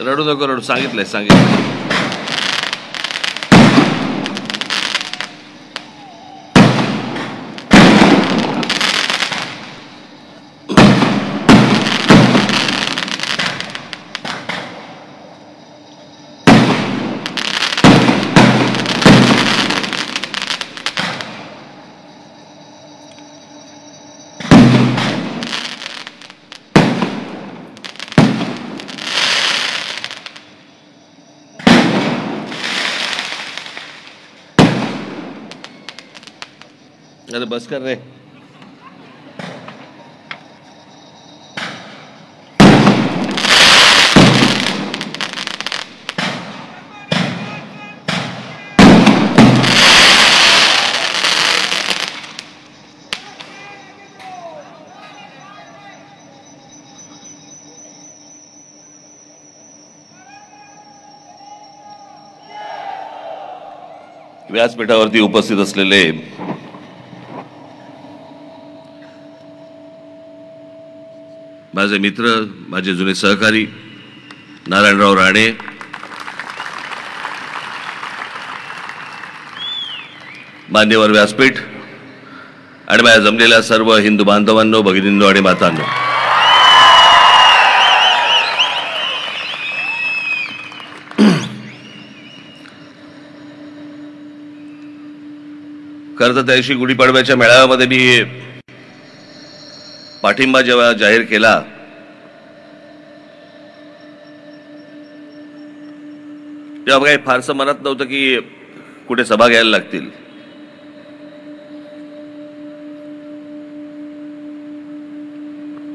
रडू नको रडू, सांगितलंय सांगितलं. अरे बस कर रे. व्यासपीठावरती उपस्थित असलेले माझे मित्र, माझे जुने सहकारी नारायणराव राणे, मान्यवर व्यासपीठ आणि माझ्या जमलेल्या सर्व हिंदू बांधवांनो, भगिनींनो आणि मातांनो, खरं तर त्या दिवशी गुढीपाडव्याच्या मेळाव्यामध्ये मी पाठिंबा जेव्हा जाहीर केला तेव्हा काही फारसं मनात नव्हतं की कुठे सभा घ्यायला लागतील.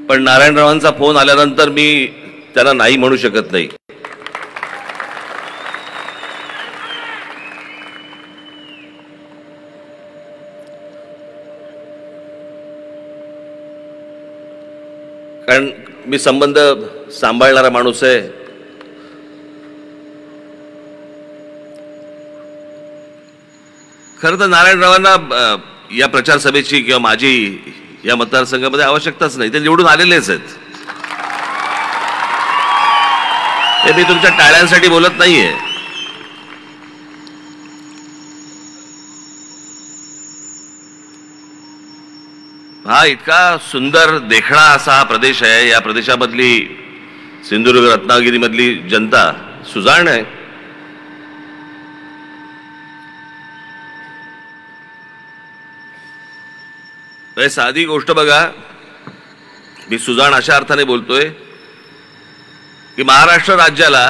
पण नारायणरावांचा फोन आल्यानंतर मी त्यांना नाही म्हणू शकत नाही. कारण मी संबंध सांभाळणारा माणूस आहे. खरं तर नारायणरावांना या प्रचार सभेची किंवा माझी या मतदारसंघामध्ये आवश्यकताच नाही. ते निवडून आलेलेच आहेत. ते मी तुमच्या टाळ्यांसाठी बोलत नाहीये. हा इतका सुंदर देखणा असा हा प्रदेश आहे. या प्रदेशामधली सिंधुदुर्ग रत्नागिरी मधली जनता सुजाण आहे. साधी गोष्ट बघा, मी सुजाण अशा अर्थाने बोलतोय की महाराष्ट्र राज्याला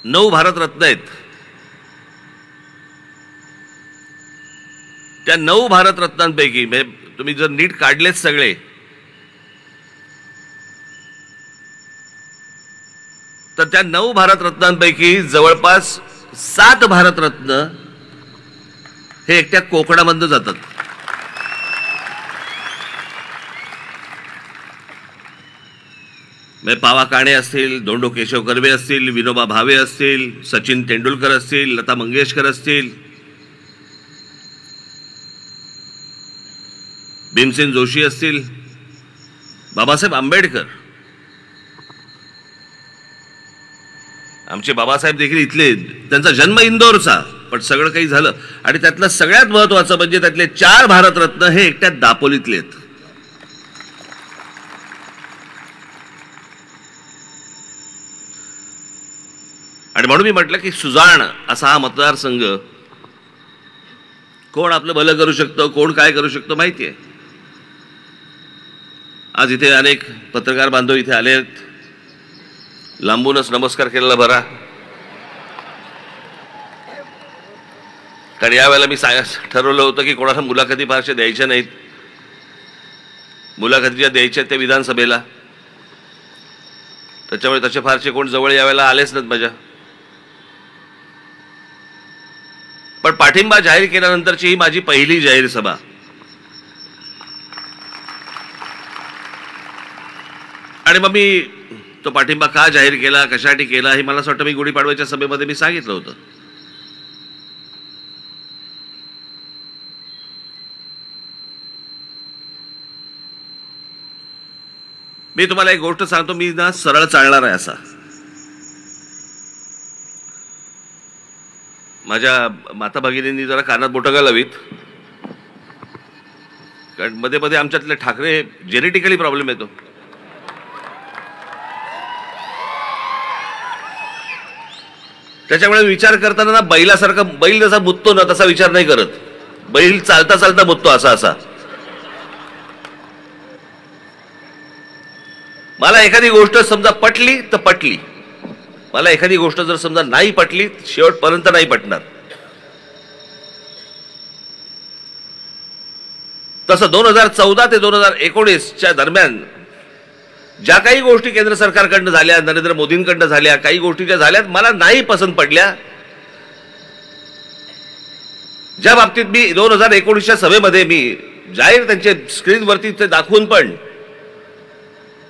नऊ भारतरत्न आहेत. त्या 9 भारतरत्नांपैकी तुम्ही जर नीट काढलेत सगळे तर त्या 9 भारतरत्नांपैकी जवळपास 7 भारतरत्न हे एकट्या कोकणामधून जातात. पावा काणे असतील, धोंडो केशव कर्वे असतील, विनोबा भावे असतील, सचिन तेंडुलकर असतील, लता मंगेशकर असतील, भीमसेन जोशी असतील, बाबासाहेब आंबेडकर, आमचे बाबासाहेब देखील इथले. त्यांचा जन्म इंदोरचा, पण सगळं काही झालं. आणि त्यातलं सगळ्यात महत्वाचं म्हणजे त्यातले 4 भारतरत्न हे एकट्या दापोलीतले आहेत. आणि म्हणून मी म्हटलं की सुजाण असा हा मतदारसंघ कोण आपलं भलं करू शकतो, कोण काय करू शकतो माहिती आहे. आज इथे अनेक पत्रकार बांधव इथे आले आहेत. लांबूनच नमस्कार केलेला बरा. कारण यावेळेला मी ठरवलं होतं की कोणाला मुलाखती फारशा द्यायच्या नाहीत. मुलाखती ज्या द्यायच्या त्या विधानसभेला, त्याच्यामुळे तसे फारसे कोण जवळ यावेळेला आलेच नाहीत माझ्या. पण पाठिंबा जाहीर केल्यानंतरची ही माझी पहिली जाहीर सभा. आणि मग मी तो पाठिंबा का जाहीर केला, कशासाठी केला, हे मला असं वाटतं मी गुढीपाडव्याच्या सभेमध्ये मी सांगितलं होतं. मी तुम्हाला एक गोष्ट सांगतो, मी ना सरळ चालणार आहे असा. माझ्या माता भगिनींनी जरा कानात बोटं घालावीत, कारण मध्ये मध्ये आमच्यातले ठाकरे जेनेटिकली प्रॉब्लेम येतो. त्याच्यामुळे विचार करताना ना बैलासारखा, बैल जसा मुततो ना तसा विचार नाही करत. बैल चालता चालता मुततो असा असा. मला एखादी गोष्ट समजा पटली तर पटली, मला एखादी गोष्ट जर समजा नाही पटली शेवटपर्यंत नाही पटणार. तसं 2014 ते 2019च्या दरम्यान ज्या काही गोष्टी केंद्र सरकारकडनं झाल्या, नरेंद्र मोदींकडनं झाल्या, काही गोष्टी ज्या झाल्यात मला नाही पसंत पडल्या. ज्या बाबतीत मी 2019च्या सभेमध्ये मी जाहीर त्यांच्या स्क्रीनवरती ते दाखवून पण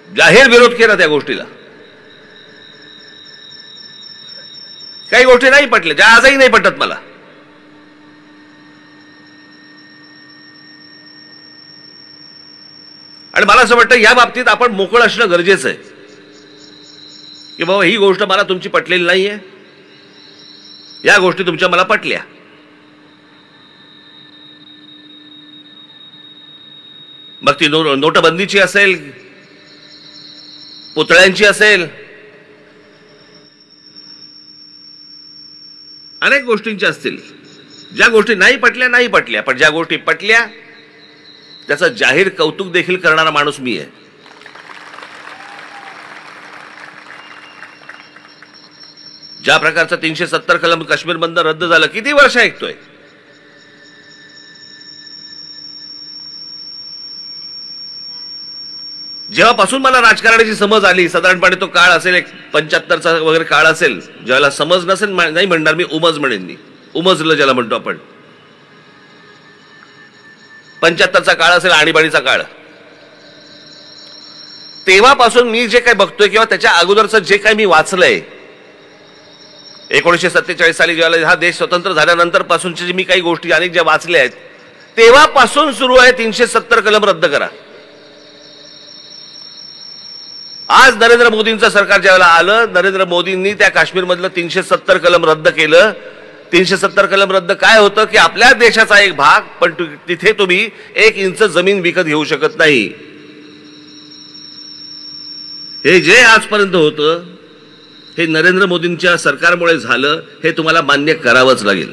जाहीर विरोध केला त्या गोष्टीला. काही गोष्टी नाही पटल्या, ज्या आजही नाही पटत मला. आणि मला असं वाटतं या बाबतीत आपण मोकळं असणं गरजेचं आहे की बाबा ही गोष्ट मला तुमची पटलेली नाहीये, या गोष्टी तुमच्या मला पटल्या. मग ती नोटबंदीची असेल, पुतळ्यांची असेल, अनेक गोष्टींच्या असतील. ज्या गोष्टी नाही पटल्या, पण ज्या गोष्टी पटल्या त्याचं जाहीर कौतुक देखील करणारा माणूस मी आहे. ज्या प्रकारचं 370 कलम काश्मीरमधनं रद्द झालं, किती वर्ष ऐकतोय. जेव्हापासून मला राजकारणाची समज आली, साधारणपणे तो काळ असेल एक 75चा वगैरे काळ असेल, ज्याला समज नसेल नाही म्हणणार मी, उमज म्हणेन मी, उमजलं ज्याला म्हणतो आपण. 75चा काळ असेल, आणीबाणीचा काळ. तेव्हापासून मी जे काही बघतोय किंवा त्याच्या अगोदरचं जे काही मी वाचलंय, 1947 साली ज्यावेळेला हा देश स्वतंत्र झाल्यानंतर पासूनच्या जे मी काही गोष्टी अनेक ज्या वाचल्या आहेत, तेव्हापासून सुरू आहे 370 कलम रद्द करा. आज नरेंद्र मोदींचं सरकार ज्यावेळेला आलं, नरेंद्र मोदींनी त्या काश्मीरमधलं 370 कलम रद्द केलं. 370 कलम रद्द काय होतं की आपल्या देशाचा एक भाग, पण तिथे तुम्ही 1 इंच जमीन विकत घेऊ शकत नाही. हे जे आजपर्यंत होतं हे नरेंद्र मोदींच्या सरकारमुळे झालं, हे तुम्हाला मान्य करावंच लागेल.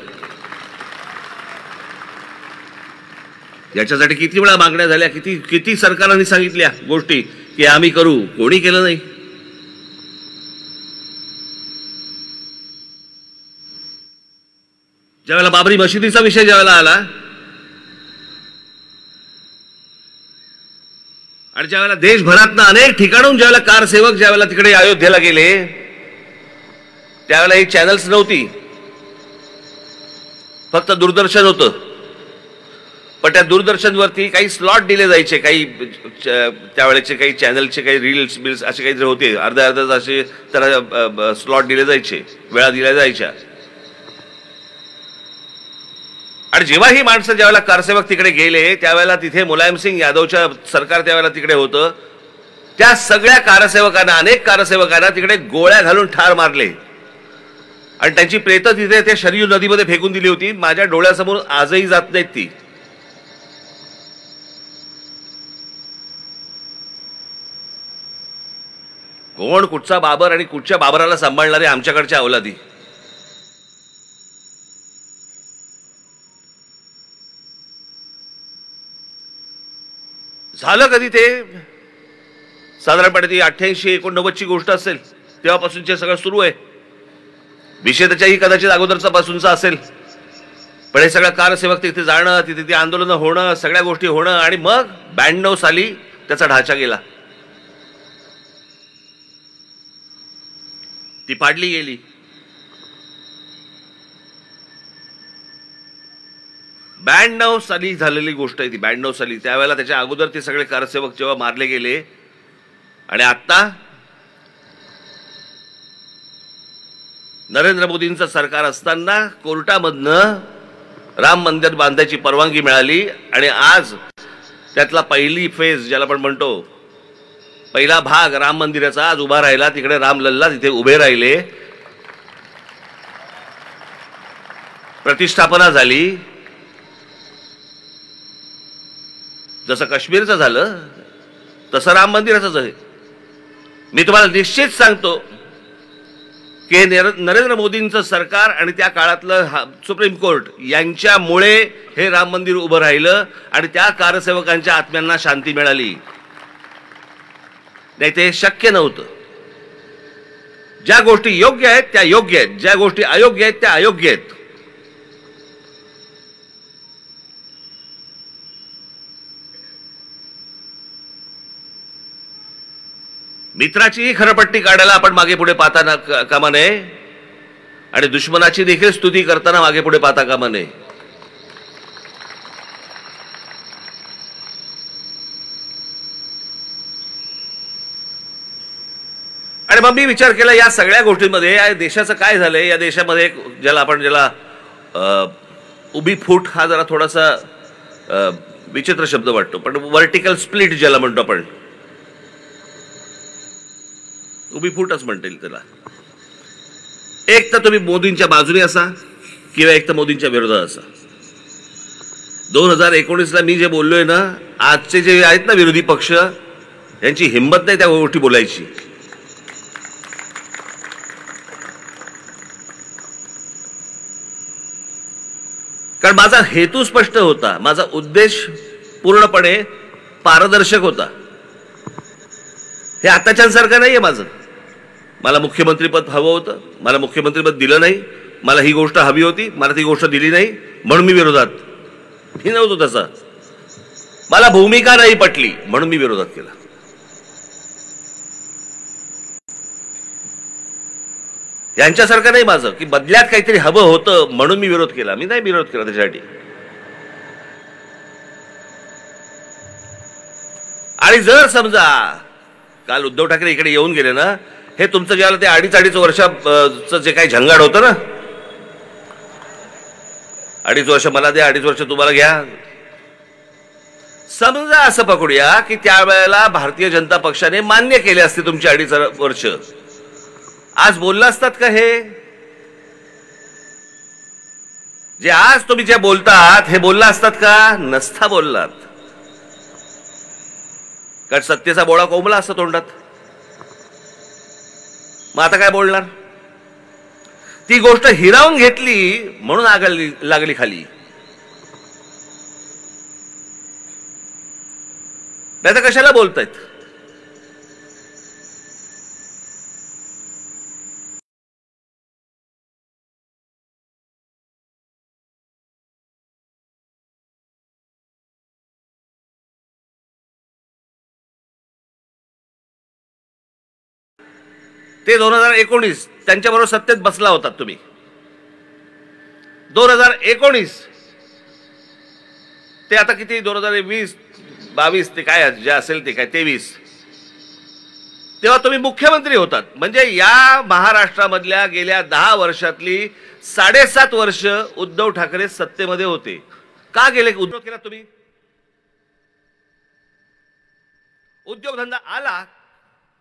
याच्यासाठी किती वेळा मागण्या झाल्या, किती सरकारांनी सांगितल्या गोष्टी की आम्ही करू, कोणी केलं नाही. ज्यावेळेला बाबरी मशिदीचा विषय ज्यावेळेला आला आणि ज्यावेळेला देशभरातनं अनेक ठिकाणून ज्यावेळेला कारसेवक ज्यावेळेला तिकडे अयोध्येला गेले, त्यावेळेला ही चॅनल्स नव्हती, फक्त दूरदर्शन होतं. पण त्या दूरदर्शनवरती काही स्लॉट दिले जायचे, काही त्यावेळेचे काही चॅनलचे काही रील्स बिल्स असे काहीतरी होते, अर्ध्या असे त्याला स्लॉट दिले जायचे, वेळा दिल्या जायच्या. आणि जेव्हा ही माणसं ज्यावेळेला कारसेवक तिकडे गेले, त्यावेळेला तिथे मुलायमसिंग यादवच्या सरकार त्यावेळेला तिकडे होतं. त्या सगळ्या कारसेवकांना, अनेक कारसेवकांना तिकडे गोळ्या घालून ठार मारले आणि त्यांची प्रेतं तिथे त्या शरयू नदीमध्ये फेकून दिली होती. माझ्या डोळ्यासमोर आजही जात नाहीत ती. कोण कुठचा बाबर आणि कुठच्या बाबराला सांभाळणारे आमच्याकडच्या अवलादी. झालं कधी ते, साधारणपणे ती 88-89ची गोष्ट असेल, तेव्हापासूनचे सगळं सुरू आहे. विषय त्याच्याही कदाचित अगोदरचा पासूनचा असेल, पण हे सगळं कारसेवक तिथे जाणं, तिथे ती आंदोलनं होणं, सगळ्या गोष्टी होणं, आणि मग 92 साली त्याचा ढाचा गेला, ती पाडली गेली. ब्याण्णव साली झालेली गोष्ट आहे ती, 92 साली. त्यावेळेला त्याच्या अगोदर ते सगळे कारसेवक जेव्हा मारले गेले, आणि आता नरेंद्र मोदींचं सरकार असताना कोर्टामधनं राम मंदिर बांधायची परवानगी मिळाली, आणि आज त्यातला पहिली फेज ज्याला आपण म्हणतो पहिला भाग राम मंदिराचा आज उभा राहिला, तिकडे रामलल्ला तिथे उभे राहिले, प्रतिष्ठापना झाली. जसं काश्मीरचं झालं तसं राम मंदिराचंच आहे. मी तुम्हाला निश्चित सांगतो की नरेंद्र मोदींचं सरकार आणि त्या काळातलं सुप्रीम कोर्ट यांच्यामुळे हे राम मंदिर उभं राहिलं आणि त्या कारसेवकांच्या आत्म्यांना शांती मिळाली. नाही ते शक्य नव्हतं. ज्या गोष्टी योग्य आहेत त्या योग्य आहेत, ज्या गोष्टी अयोग्य आहेत त्या अयोग्य आहेत. मित्राचीही खरपट्टी काढायला आपण मागे पुढे पाहता कामा नये आणि दुश्मनाची देखील स्तुती करताना मागे पुढे पाहता कामा नये. आणि मग मी विचार केला या सगळ्या गोष्टींमध्ये या देशाचं काय झालंय. या देशामध्ये ज्याला उभी फूट हा जरा थोडासा विचित्र शब्द वाटतो, पण व्हर्टिकल स्प्लिट ज्याला म्हणतो आपण, उभी फूटच म्हणता येईल त्याला. एक तर तुम्ही मोदींच्या बाजूने असा किंवा एक तर मोदींच्या विरोधात असा. 2019ला मी जे बोललोय ना, आजचे जे आहेत ना विरोधी पक्ष, यांची हिंमत नाही त्या गोष्टी बोलायची. कारण माझा हेतू स्पष्ट होता, माझा उद्देश पूर्णपणे पारदर्शक होता. हे आताच्यांसारखं नाहीये माझं. मला मुख्यमंत्रीपद हवं होतं, मला मुख्यमंत्रीपद दिलं नाही. मला ही गोष्ट हवी होती, मला ती गोष्ट दिली नाही म्हणून मी विरोधात. मी नव्हतो तसा. मला भूमिका नाही पटली म्हणून मी विरोधात केला. यांच्यासारखं नाही माझं की बदल्यात काहीतरी हवं होतं म्हणून मी विरोध केला. मी नाही विरोध केला त्याच्यासाठी. आणि जर समजा काल उद्धव ठाकरे इकडे येऊन गेले ना, हे तुमचं ज्याला ते 2.5 वर्षाचं जे काही झंगाड होतं ना, 2.5 वर्ष मला द्या, 2.5 वर्ष तुम्हाला घ्या. समजा असं पकडूया की त्यावेळेला भारतीय जनता पक्षाने मान्य केले असते तुमची 2.5 वर्ष, आज बोलला असतात का? हे जे आज तुम्ही जे बोलतात हे बोलला असतात का? नसता बोललात. कारण सत्तेचा बोळा कोंबला असता तोंडात. मग आता काय बोलणार? ती गोष्ट हिरावून घेतली म्हणून आग लागली खाली. नाही तर कशाला बोलतायत? ते 2019 त्यांच्याबरोबर सत्तेत बसला होता तुम्ही. 2019 ते आता किती 2020 22 ते काय जे असेल ते काय 23, तेव्हा तुम्ही मुख्यमंत्री होतात. म्हणजे या महाराष्ट्रामधल्या गेल्या 10 वर्षातली 7.5 वर्ष उद्धव ठाकरे सत्तेमध्ये होते. का गेले? उद्धव केला तुम्ही. उद्योगधंदा आला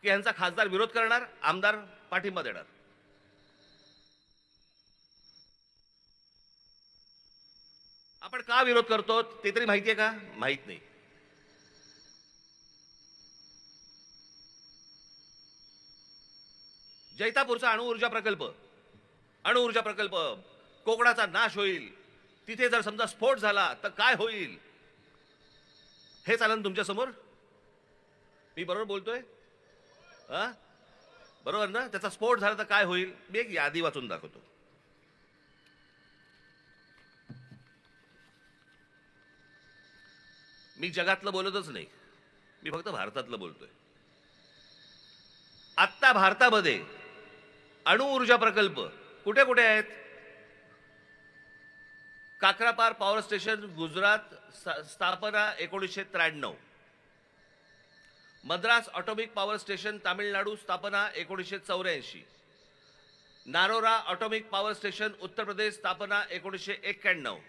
की यांचा खासदार विरोध करणार, आमदार पाठिंबा देणार. आपण का विरोध करतो ते तरी माहितीये का? माहित नाही. जैतापूरचा अणुऊर्जा प्रकल्प कोकणाचा नाश होईल. तिथे जर समजा स्फोट झाला तर काय होईल हे चालन तुमच्या समोर. मी बरोबर बोलतोय? बरोबर ना? त्याचा स्फोट झाला तर काय होईल? मी एक यादी वाचून दाखवतो. मी जगातलं बोलतच नाही, मी फक्त भारतातलं बोलतोय. आत्ता भारतामध्ये अणुऊर्जा प्रकल्प कुठे कुठे आहेत? काकरापार पॉवर स्टेशन गुजरात, स्थापना 1993. Madras atomic power station Tamil Nadu, स्थापना 1984. नारोरा atomic power station Uttar Pradesh, स्थापना 1991.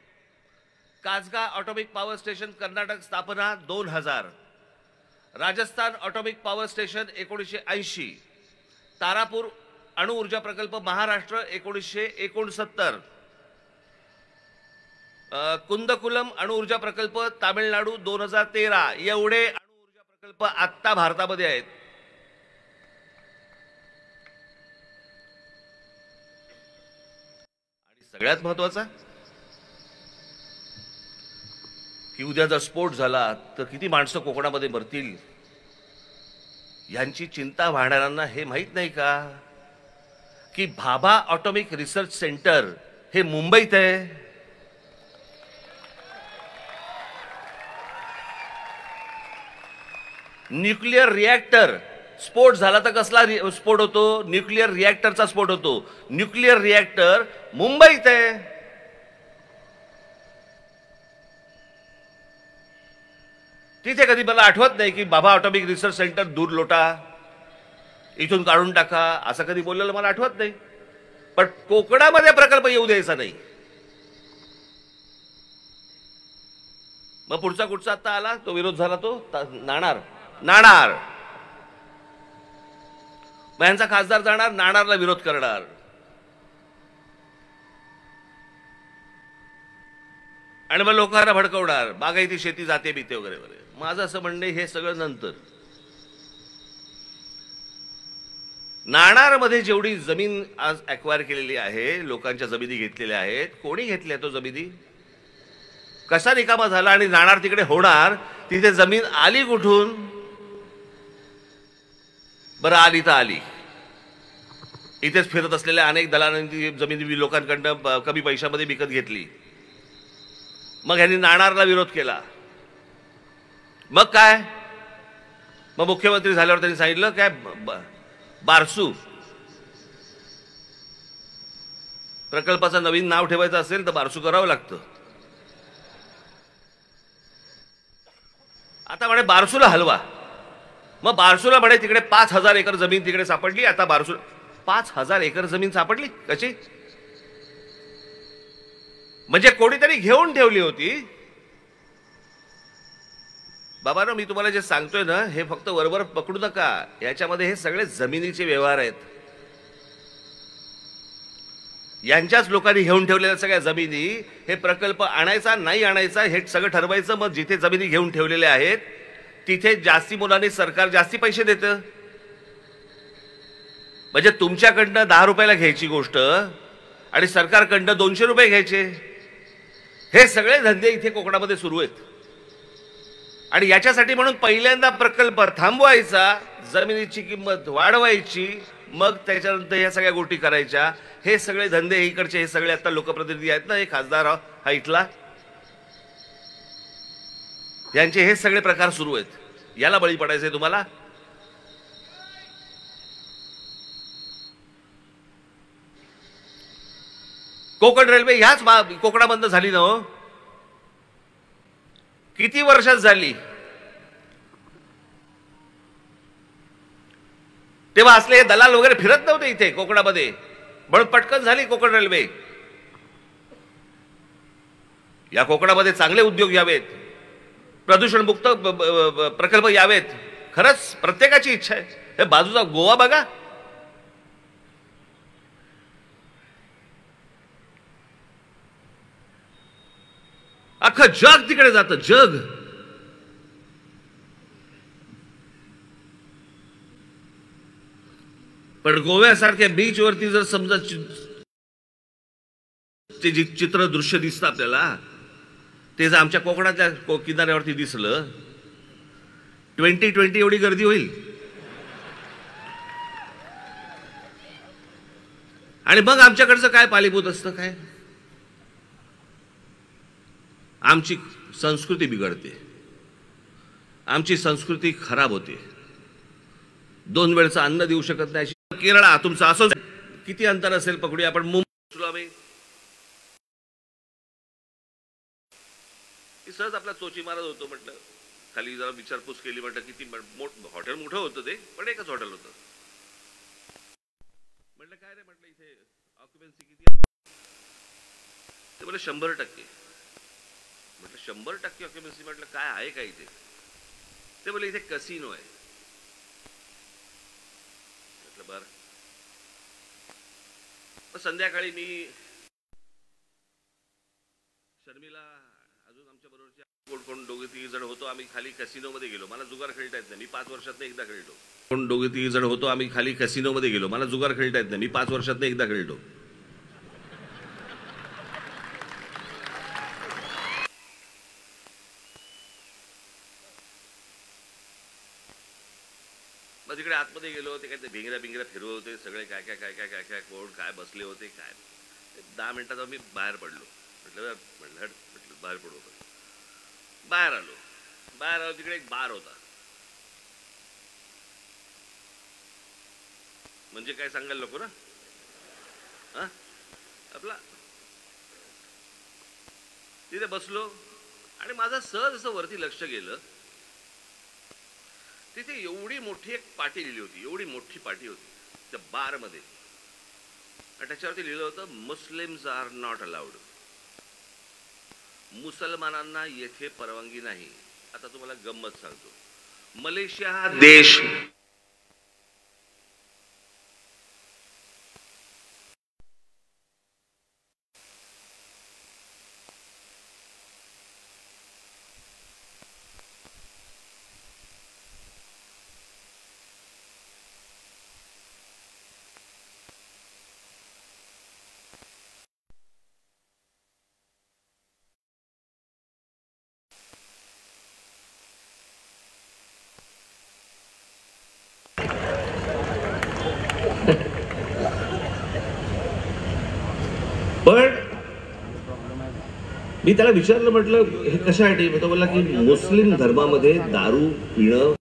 कासगा ऑटोमिक पॉवर स्टेशन कर्नाटक, स्थापना 2000. Rajasthan atomic power station 1980, Tarapur अणुऊर्जा प्रकल्प महाराष्ट्र 1969, कुंदकुलम अणुऊर्जा प्रकल्प तामिळनाडू 2013, एवढे अणुऊर्जा प्रकल्प आत्ता भारतामध्ये आहेत. आणि सगळ्यात महत्वाचा की उद्या जर स्फोट झाला तर किती माणसं कोकणामध्ये मरतील, यांची चिंता वाढणाऱ्यांना हे माहित नाही का की भाभा ऑटॉमिक रिसर्च सेंटर हे मुंबईत आहे. न्यूक्लिअर रिॲक्टर स्फोट झाला तर कसला स्फोट होतो? न्यूक्लिअर रिॲक्टरचा स्फोट होतो. न्यूक्लिअर रिॲक्टर मुंबईत आहे. तिथे कधी मला आठवत नाही की बाबा ऑटॉमिक रिसर्च सेंटर दूर लोटा, इथून काढून टाका, असं कधी बोललेलं मला आठवत नाही. पण कोकणामध्ये प्रकल्प येऊ द्यायचा नाही. मग पुढचा कुठचा आता आला तो विरोध झाला, तो नाणार. मग यांचा खासदार जाणार नाणारला विरोध करणार. आणि मग लोकांना भडकवणार, बागायती शेती जाते बिते वगैरे वगैरे. माझं असं म्हणणे हे सगळं नंतर. नाणारमध्ये जेवढी जमीन आज ॲक्वायर केलेली आहे, लोकांच्या जमिनी घेतलेल्या आहेत, कोणी घेतल्या तो जमिनी? कसा रिकामा झाला? आणि नाणार तिकडे होणार, तिथे जमीन आली कुठून? बरं आली तर आली. इथेच फिरत असलेल्या अनेक दलालांनी जमिनी लोकांकडनं कमी पैशामध्ये विकत घेतली. मग ह्यांनी नाणारला विरोध केला. मग काय? मग मुख्यमंत्री झाल्यावर त्यांनी सांगितलं काय, बारसू प्रकल्पाचं नवीन नाव ठेवायचं असेल तर बारसू करावं लागतं. आता म्हणे बारसूला हलवा. मग बारसूला म्हणे तिकडे 5,000 एकर जमीन तिकडे सापडली. आता बारसू 5,000 एकर जमीन सापडली कशी? म्हणजे कोणीतरी घेऊन ठेवली होती. बाबांनो, मी तुम्हाला जे सांगतोय ना, हे फक्त वरवर पकडू नका. याच्यामध्ये हे सगळे जमिनीचे व्यवहार आहेत. यांच्याच लोकांनी घेऊन ठेवलेल्या सगळ्या जमिनी, हे प्रकल्प आणायचा नाही आणायचा हे सगळं ठरवायचं. मग जिथे जमिनी घेऊन ठेवलेल्या आहेत तिथे जास्ती मुलांनी सरकार जास्ती पैसे देतं. म्हणजे तुमच्याकडनं 10 रुपयाला घ्यायची गोष्ट आणि सरकारकडनं 200 रुपये घ्यायचे. हे सगळे धंदे इथे कोकणामध्ये सुरू आहेत. आणि याच्यासाठी म्हणून पहिल्यांदा प्रकल्प थांबवायचा, जमिनीची किंमत वाढवायची, मग त्याच्यानंतर या सगळ्या गोष्टी करायच्या. हे सगळे धंदे इकडचे, हे सगळे आता लोकप्रतिनिधी आहेत ना, हे खासदार हा इथला, यांचे हे सगळे प्रकार सुरू आहेत. याला बळी पडायचंय तुम्हाला? कोकण रेल्वे ह्याच कोकणाबंद झाली ना हो? किती वर्षात झाली? तेव्हा असले दलाल वगैरे फिरत नव्हते इथे कोकणामध्ये, म्हणून पटकन झाली कोकण रेल्वे. या कोकणामध्ये चांगले उद्योग यावेत, प्रदूषणमुक्त प्रकल्प यावेत. खरंच प्रत्येकाची इच्छा आहे. हे बाजूचा गोवा बघा, अख्खं जग तिकडे जातं, जग. पण गोव्यासारख्या बीचवरती जर समजा ते जे चित्र दृश्य दिसतं आपल्याला, ते जर आमच्या कोकणाच्या किनाऱ्यावरती दिसलं, 2020 एवढी गर्दी होईल. आणि मग आमच्याकडचं काय पालीभूत असतं काय? आमची संस्कृती बिघडते, आमची संस्कृती खराब होते. 2 वेळचं अन्न देऊ शकत नाही. केरळा तुमचं असं किती अंतर असेल पकडूया आपण, मुंबई सहज आपला चोची मारत होतो. म्हटलं खाली जरा विचारपूस केली, म्हटलं किती हॉटेल मोठं होतं ते, पण एकच हॉटेल होतं. म्हटलं काय रे, म्हटलं इथे ऑक्युपन्सी किती? ते बोले 100%. म्हटलं 100% ऑक्युपन्सी? म्हटलं काय आहे का इथे? ते बोलले इथे कसिनो आहे. म्हटलं बरं. संध्याकाळी मी शर्मिला अजून आमच्या बरोबरचे कोण दोघे तिघे जण होतो. आम्ही खाली कसिनो मध्ये गेलो. मला जुगार खेळता येत नाही. मी 5 वर्षात एकदा खेळतो. कोण दोघे तिघे जण होतो. आम्ही खाली कसिनो मध्ये गेलो. मला जुगार खेळता येत नाही. मी 5 वर्षात एकदा खेळतो. मग तिकडे आतमध्ये गेलो. ते काय ते भिंगऱ्या फिरवत होते सगळे. काय काय काय काय काय काय कोण काय बसले होते काय. 10 मिनिटात मी बाहेर पडलो. म्हटलं बाहेर पडू. बाहेर आलो. तिकडे एक बार होता. म्हणजे काय सांगायला नको ना. हा आपला तिथे बसलो आणि माझं सहज असं वरती लक्ष गेलं. तिथे एवढी मोठी एक पाटी लिहिली होती. एवढी मोठी पाटी होती त्या बार मध्ये. आणि त्याच्यावरती लिहिलं होतं मुस्लिम्स आर नॉट अलाउड. मुसलमानांना येथे परवानगी नाही. आता तुम्हाला गंमत सांगतो. मलेशिया हा देश पण मी त्याला विचारलं. म्हटलं हे कशासाठी. तो बोलला की मुस्लिम धर्मामध्ये दारू पिणं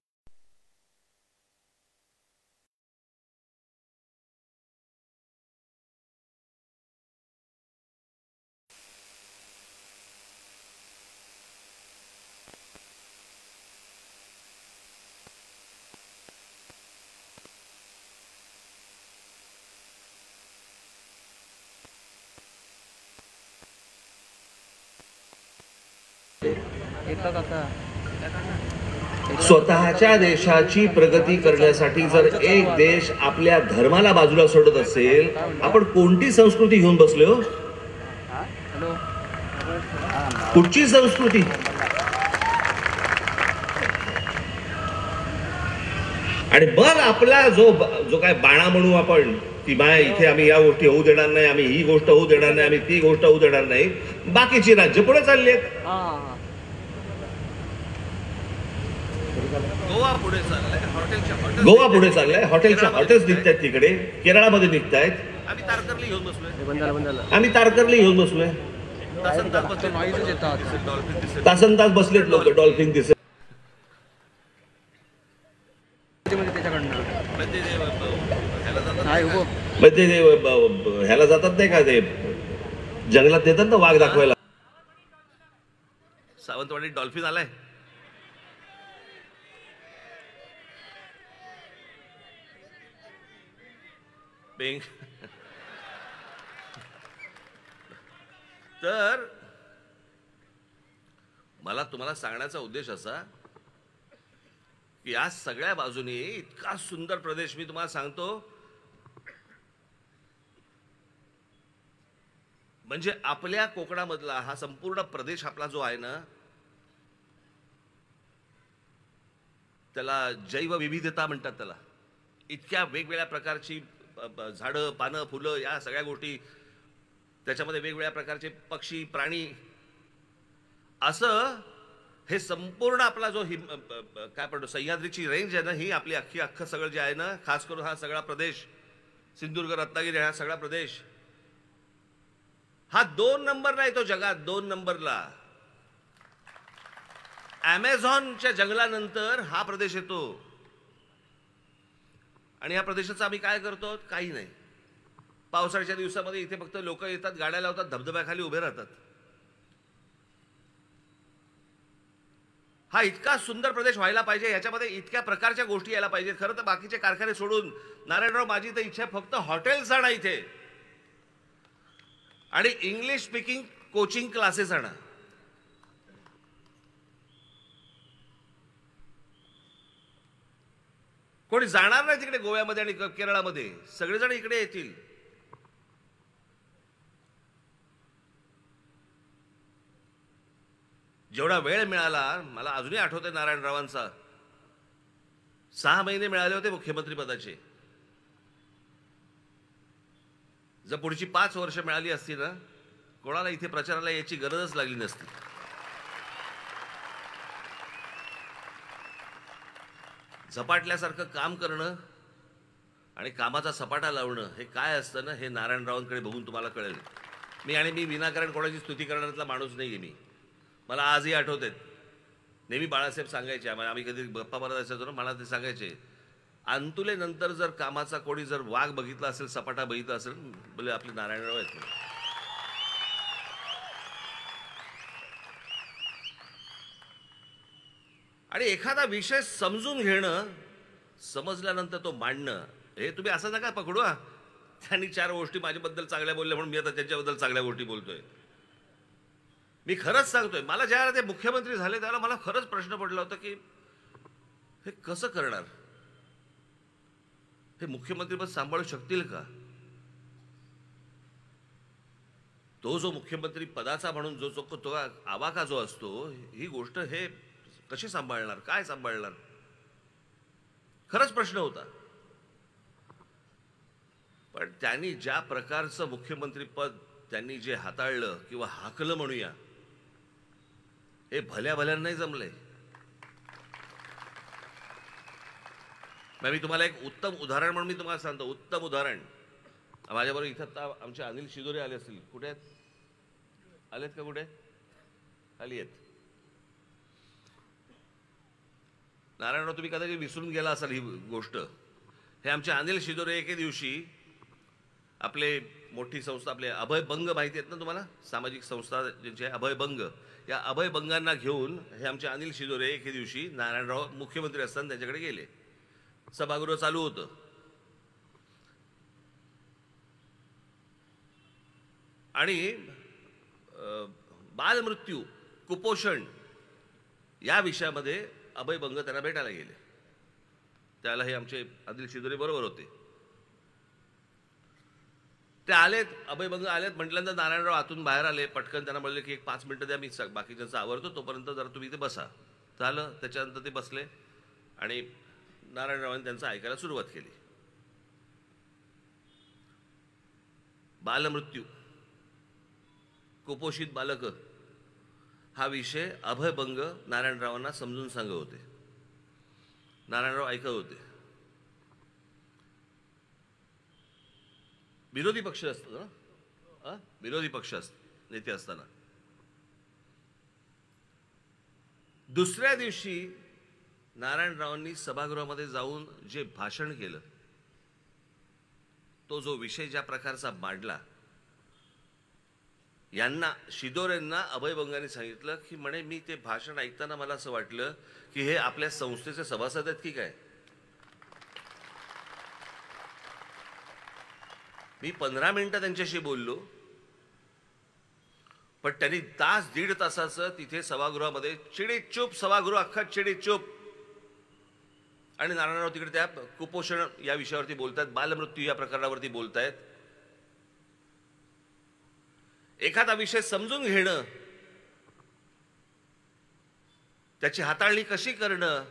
स्वतःच्या देशाची प्रगती करण्यासाठी जर एक देश आपल्या धर्माला बाजूला सोडत असेल, आपण कोणती संस्कृती घेऊन बसलो. कुठची संस्कृती. आणि मग आपला जो काय बाणा म्हणू आपण की बाय इथे आम्ही या गोष्टी होऊ देणार नाही, आम्ही ही गोष्ट होऊ देणार नाही, आम्ही ती गोष्ट होऊ देणार नाही. बाकीची राज्य पुढे चालली आहेत. गोवा पुढे चाललाय. हॉटेलच्या हॉटेल्स निघत आहेत तिकडे. केरळामध्ये निघत आहेत. आम्ही तारकर्ली घेऊन बसलोय. तासन तास बसलेत लोक. डॉल्फिन दिसत. ह्याला जातात नाही का ते जंगलात देतात ना वाघ दाखवायला. सावंतवाडीत डॉल्फिन आलाय. तर मला तुम्हाला सांगण्याचा उद्देश असा की या सगळ्या बाजूने इतका सुंदर प्रदेश मी तुम्हाला सांगतो. म्हणजे आपल्या कोकणामधला हा संपूर्ण प्रदेश आपला जो आहे ना, त्याला जैवविविधता म्हणतात त्याला. इतक्या वेगवेगळ्या प्रकारची झाडं, पानं, फुलं, या सगळ्या गोष्टी, त्याच्यामध्ये वेगवेगळ्या प्रकारचे पक्षी, प्राणी, असं हे संपूर्ण आपला जो काय म्हणतो सह्याद्रीची रेंज आहे ना, ही आपली अख्खं सगळं जे आहे ना, खास करून हा सगळा प्रदेश, सिंधुदुर्ग, रत्नागिरी, हा सगळा प्रदेश, हा 2 नंबरला येतो जगात. 2 नंबरला. अमेझॉनच्या जंगलानंतर हा प्रदेश येतो. आणि या प्रदेशाचं आम्ही काय करतो? काही नाही. पावसाळ्याच्या दिवसामध्ये इथे फक्त लोक येतात, गाड्या लावतात, धबधब्याखाली उभे राहतात. हा इतका सुंदर प्रदेश व्हायला पाहिजे. याच्यामध्ये इतक्या प्रकारच्या गोष्टी यायला पाहिजेत. खरं तर बाकीचे कारखाने सोडून नारायणराव, माझी तर इच्छा फक्त हॉटेल्स आणा इथे आणि इंग्लिश स्पीकिंग कोचिंग क्लासेस आणा. कोणी जाणार नाही तिकडे गोव्यामध्ये आणि केरळामध्ये, सगळेजण इकडे येतील. जेवढा वेळ मिळाला, मला अजूनही आठवतंय नारायणरावांचा, 6 महिने मिळाले होते मुख्यमंत्री पदाचे. जर पुढची 5 वर्ष मिळाली असती ना, कोणाला इथे प्रचाराला याची गरजच लागली नसती. झपाटल्यासारखं काम करणं आणि कामाचा सपाटा लावणं हे काय असतं ना, हे नारायणरावांकडे बघून तुम्हाला कळेल. मी विनाकारण कोणाची स्तुती करण्यातला माणूस नाहीये मी. मला आजही आठवते, नेहमी बाळासाहेब सांगायचे, आम्ही कधी गप्पा मारत असायचो ना, मला ते सांगायचे, अंतुलेनंतर जर कामाचा कोणी जर वाघ बघितला असेल, सपाटा बघितला असेल, बोले आपले नारायणराव आहेत. आणि एखादा विषय समजून घेणं, समजल्यानंतर तो मांडणं, हे तुम्ही असं नका पकडू. त्यांनी 4 गोष्टी माझ्याबद्दल चांगल्या बोलल्या म्हणून मी आता त्यांच्याबद्दल चांगल्या गोष्टी बोलतोय. मी खरंच सांगतोय, मला ज्यावेळेला ते मुख्यमंत्री झाले त्यावेळेला मला खरंच प्रश्न पडला होता की हे कसं करणार, हे मुख्यमंत्रीपद सांभाळू शकतील का. तो जो मुख्यमंत्री पदाचा म्हणून तो आवाका जो असतो, ही गोष्ट हे कशी सांभाळणार, काय सांभाळणार, खरंच प्रश्न होता. पण त्यांनी ज्या प्रकारचं मुख्यमंत्रीपद त्यांनी जे हाताळलं किंवा हाकलं म्हणूया, हे भल्या भल्यानं नाही जमलंय. मी तुम्हाला एक उत्तम उदाहरण म्हणून मी तुम्हाला सांगतो, उत्तम उदाहरण. माझ्याबरोबर इथं आमचे अनिल शिदोरे आले असतील. कुठे आहेत? आलेत का? कुठे आली आहेत? नारायणराव, तुम्ही कदाचित विसरून गेला असाल ही गोष्ट. हे आमचे अनिल शिदोरे एके दिवशी आपले मोठी संस्था, आपले अभयभंग माहिती आहेत ना तुम्हाला, सामाजिक संस्था ज्यांचे अभयभंग, या अभयभंगांना घेऊन हे आमचे अनिल शिदोरे एके दिवशी नारायणराव मुख्यमंत्री असताना त्यांच्याकडे गेले. सभागृह चालू होतं आणि बालमृत्यू, कुपोषण या विषयामध्ये अभयभंग त्यांना भेटायला गेले. त्याला हे आमचे अनिल शिदोरे बरोबर होते. ते आलेत, अभयभंग आलेत म्हटल्यानंतर नारायणराव आतून बाहेर आले. पटकन त्यांना म्हणले की एक 5 मिनिटं द्या, मी बाकीच्यांचं आवरतो, तोपर्यंत जरा तुम्ही इथे बसा. झालं. त्याच्यानंतर ते बसले आणि नारायणरावांनी त्यांचं ऐकायला सुरुवात केली. बालमृत्यू, कुपोषित बालक हा विषय अभयभंग नारायणरावांना समजून सांगत होते. नारायणराव ऐकत होते. विरोधी पक्ष असतो ना, विरोधी पक्ष नेते असताना. दुसऱ्या दिवशी नारायणरावांनी सभागृहामध्ये जाऊन जे भाषण केलं, तो जो विषय ज्या प्रकारचा मांडला, यांना शिदोरेंना अभयभंगाने सांगितलं की म्हणे, मी ते भाषण ऐकताना मला असं वाटलं की हे आपल्या संस्थेचे सभासद आहेत की काय. मी 15 मिनिटं त्यांच्याशी बोललो, पण त्यांनी तास 1.5 तासाचं तिथे सभागृहामध्ये चिडीचूप, सभागृह अख्खा चिडीचूप. आणि नारायणराव तिकडे त्या कुपोषण या विषयावरती बोलतायत, बालमृत्यू या प्रकरणावरती बोलतायत. एखादा विषय समजून घेणं, त्याची हाताळणी कशी करणं,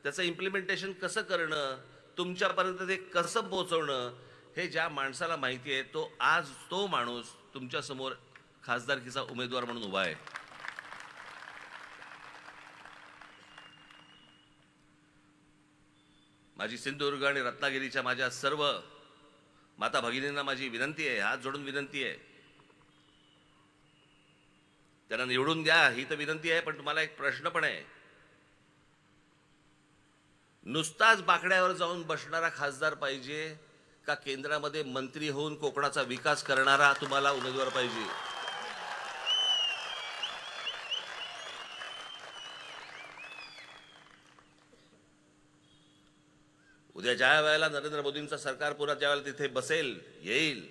त्याचं इम्प्लिमेंटेशन कसं करणं, तुमच्यापर्यंत ते कसं पोहोचवणं, हे ज्या माणसाला माहिती आहे, तो माणूस तुमच्या समोर खासदारकीचा उमेदवार म्हणून उभा आहे. माझी सिंधुदुर्ग आणि रत्नागिरीच्या माझ्या सर्व माता भगिनींना माझी विनंती आहे, हात जोडून विनंती आहे, त्यांना निवडून द्या, ही तर विनंती आहे. पण तुम्हाला एक प्रश्न पण आहे. नुसताच बाकड्यावर जाऊन बसणारा खासदार पाहिजे का केंद्रामध्ये मंत्री होऊन कोकणाचा विकास करणारा तुम्हाला उमेदवार पाहिजे? उद्या ज्या वेळेला नरेंद्र मोदींचं सरकार पुन्हा ज्या वेळेला तिथे बसेल, येईल,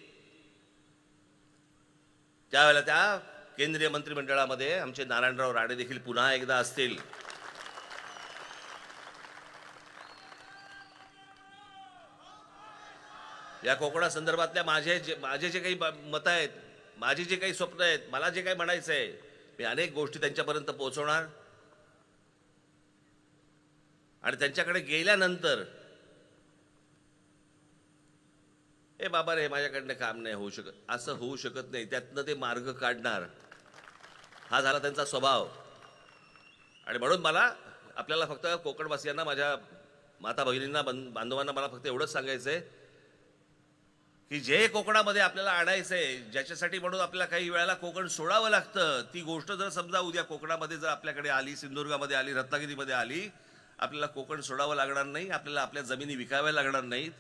त्यावेळेला त्या केंद्रीय मंत्रिमंडळामध्ये आमचे नारायणराव राणे देखील पुन्हा एकदा असतील. या कोकणा संदर्भातल्या माझे जे काही मतं आहेत, माझी जे काही स्वप्न आहेत, मला जे काही म्हणायचं आहे, मी अनेक गोष्टी त्यांच्यापर्यंत पोहोचवणार आणि त्यांच्याकडे गेल्यानंतर ए बाबा रे माझ्याकडनं काम नाही होऊ शकत, असं होऊ शकत नाही, त्यातनं ते मार्ग काढणार, हा झाला त्यांचा स्वभाव. आणि म्हणून मला आपल्याला फक्त कोकणवासियांना, माझ्या माता भगिनींना, बांधवांना मला फक्त एवढंच सांगायचं आहे की जे कोकणामध्ये आपल्याला आणायचंय, ज्याच्यासाठी म्हणून आपल्याला काही वेळेला कोकण सोडावं लागतं, ती गोष्ट जर समजा उद्या कोकणामध्ये जर आपल्याकडे आली, सिंधुदुर्गामध्ये आली, रत्नागिरीमध्ये आली, आपल्याला कोकण सोडावं लागणार नाही, आपल्याला आपल्या जमिनी विकाव्या लागणार नाहीत,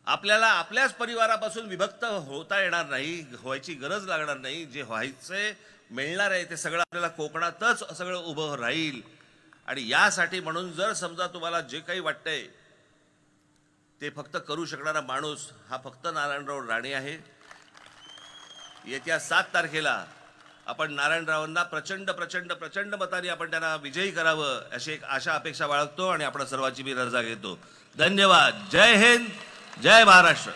आपल्याला आपल्याच परिवारापासून विभक्त होता येणार नाही, व्हायची गरज लागणार नाही, जे व्हायचंय मिळणार आहे ते सगळं आपल्याला कोकणातच सगळं उभं राहील. आणि यासाठी म्हणून जर समजा तुम्हाला जे काही वाटतंय ते फक्त करू शकणारा माणूस हा फक्त नारायणराव राणे आहे. येत्या 7 तारखेला आपण नारायणरावांना प्रचंड प्रचंड प्रचंड मताने आपण त्यांना विजयी करावं अशी एक आशा अपेक्षा बाळगतो आणि आपण सर्वांची मी रजा घेतो. धन्यवाद. जय हिंद, जय महाराष्ट्र.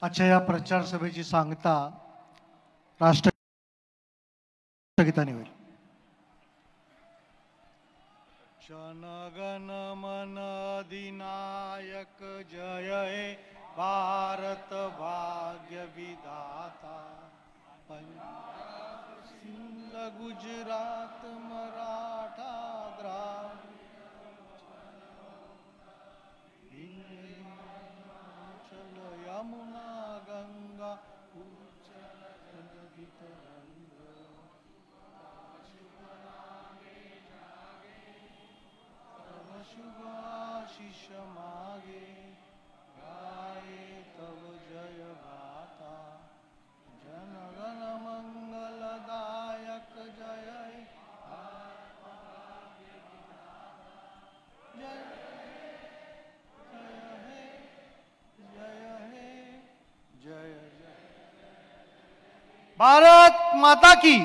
आजच्या या प्रचार सभेची सांगता राष्ट्रगीताने होईल. जनगण मन अधिनायक जय हे भारत भाग्य विधाता, पंजाब सिंध गुजरात मराठा द्राविड चल यमुना गंगा शुभाशिष मागे गाये तव जय गाथा. जनगण मंगलदायक जय जय जय जय. भारत माता की